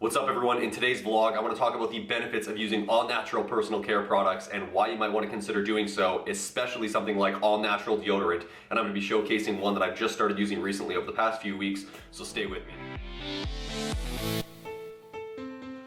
What's up everyone? In today's vlog, I want to talk about the benefits of using all-natural personal care products and why you might want to consider doing so, especially something like all-natural deodorant. And I'm going to be showcasing one that I've just started using recently over the past few weeks, so stay with me.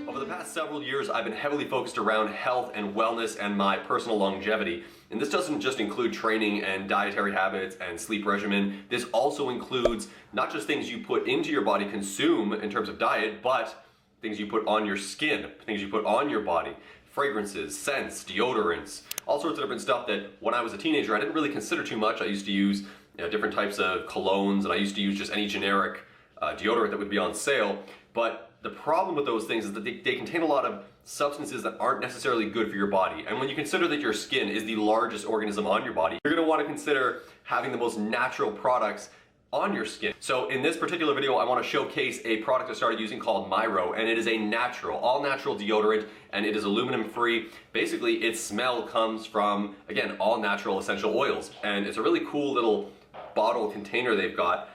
Over the past several years, I've been heavily focused around health and wellness and my personal longevity. And this doesn't just include training and dietary habits and sleep regimen. This also includes not just things you put into your body, consume in terms of diet, but things you put on your skin, things you put on your body, fragrances, scents, deodorants, all sorts of different stuff that when I was a teenager I didn't really consider too much. I used to use different types of colognes, and I used to use just any generic deodorant that would be on sale. But the problem with those things is that they contain a lot of substances that aren't necessarily good for your body. And when you consider that your skin is the largest organism on your body, you're going to want to consider having the most natural products on your skin. So in this particular video, I want to showcase a product I started using called Myro, and it is a natural, all natural deodorant, and it is aluminum free. Basically, its smell comes from, again, all natural essential oils. And it's a really cool little bottle container they've got.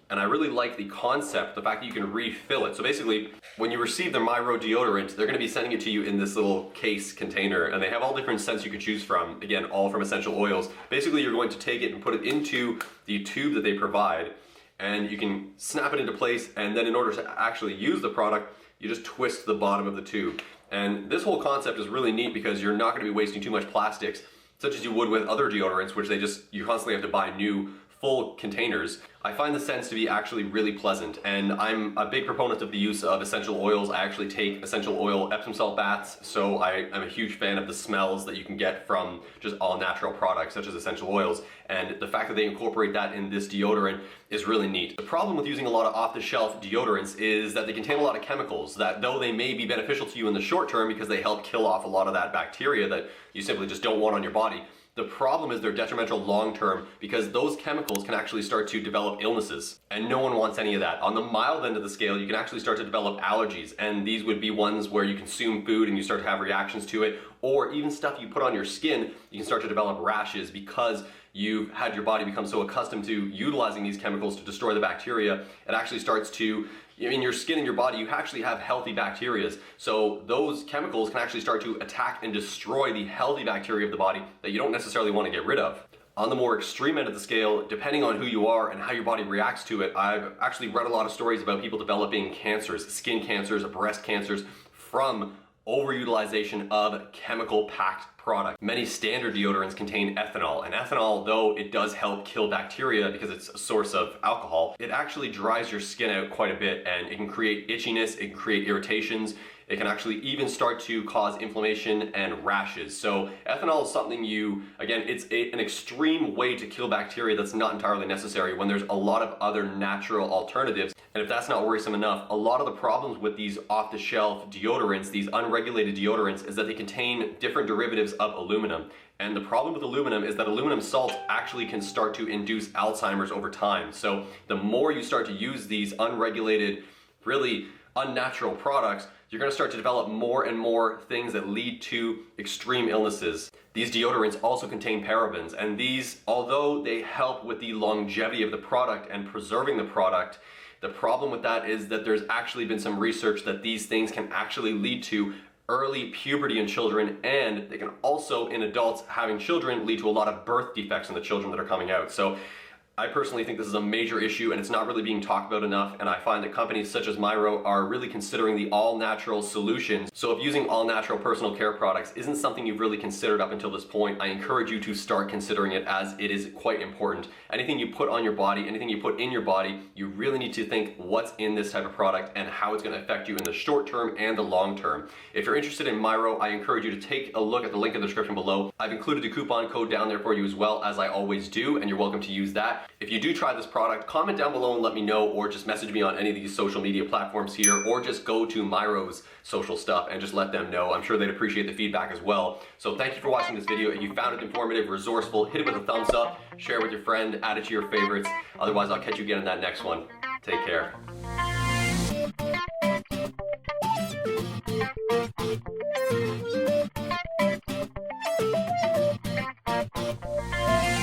And I really like the concept, the fact that you can refill it. So basically, when you receive the Myro deodorant, they're gonna be sending it to you in this little case container, and they have all different scents you can choose from, again, all from essential oils. Basically, you're going to take it and put it into the tube that they provide, and you can snap it into place, and then in order to actually use the product, you just twist the bottom of the tube. And this whole concept is really neat because you're not gonna be wasting too much plastics, such as you would with other deodorants, which you constantly have to buy new full containers. I find the scents to be actually really pleasant, and I'm a big proponent of the use of essential oils. I actually take essential oil Epsom salt baths, so I'm a huge fan of the smells that you can get from just all natural products such as essential oils, and the fact that they incorporate that in this deodorant is really neat. The problem with using a lot of off-the-shelf deodorants is that they contain a lot of chemicals that, though they may be beneficial to you in the short term because they help kill off a lot of that bacteria that you simply just don't want on your body, the problem is they're detrimental long term because those chemicals can actually start to develop illnesses, and no one wants any of that. On the mild end of the scale, you can actually start to develop allergies, and these would be ones where you consume food and you start to have reactions to it, or even stuff you put on your skin, you can start to develop rashes because you've had your body become so accustomed to utilizing these chemicals to destroy the bacteria. It actually starts to, in your skin and your body, you actually have healthy bacteria. So those chemicals can actually start to attack and destroy the healthy bacteria of the body that you don't necessarily want to get rid of. On the more extreme end of the scale, depending on who you are and how your body reacts to it, I've actually read a lot of stories about people developing cancers, skin cancers, breast cancers, from overutilization of chemical-packed product. Many standard deodorants contain ethanol, and ethanol, though it does help kill bacteria because it's a source of alcohol, it actually dries your skin out quite a bit, and it can create itchiness, it can create irritations, it can actually even start to cause inflammation and rashes. So ethanol is something again, it's an extreme way to kill bacteria that's not entirely necessary when there's a lot of other natural alternatives. And if that's not worrisome enough, a lot of the problems with these off-the-shelf deodorants, these unregulated deodorants, is that they contain different derivatives of aluminum. And the problem with aluminum is that aluminum salts actually can start to induce Alzheimer's over time. So the more you start to use these unregulated, really unnatural products, you're going to start to develop more and more things that lead to extreme illnesses. These deodorants also contain parabens, and these, although they help with the longevity of the product and preserving the product, the problem with that is that there's actually been some research that these things can actually lead to early puberty in children, and they can also, in adults having children, lead to a lot of birth defects in the children that are coming out. So I personally think this is a major issue, and it's not really being talked about enough, and I find that companies such as Myro are really considering the all-natural solutions. So if using all-natural personal care products isn't something you've really considered up until this point, I encourage you to start considering it, as it is quite important. Anything you put on your body, anything you put in your body, you really need to think what's in this type of product and how it's going to affect you in the short term and the long term. If you're interested in Myro, I encourage you to take a look at the link in the description below. I've included a coupon code down there for you as well, as I always do, and you're welcome to use that. If you do try this product, comment down below and let me know, or just message me on any of these social media platforms here, or just go to Myro's social stuff and just let them know. I'm sure they'd appreciate the feedback as well. So thank you for watching this video. If you found it informative, resourceful, hit it with a thumbs up, share it with your friend, add it to your favorites. Otherwise, I'll catch you again in that next one. Take care.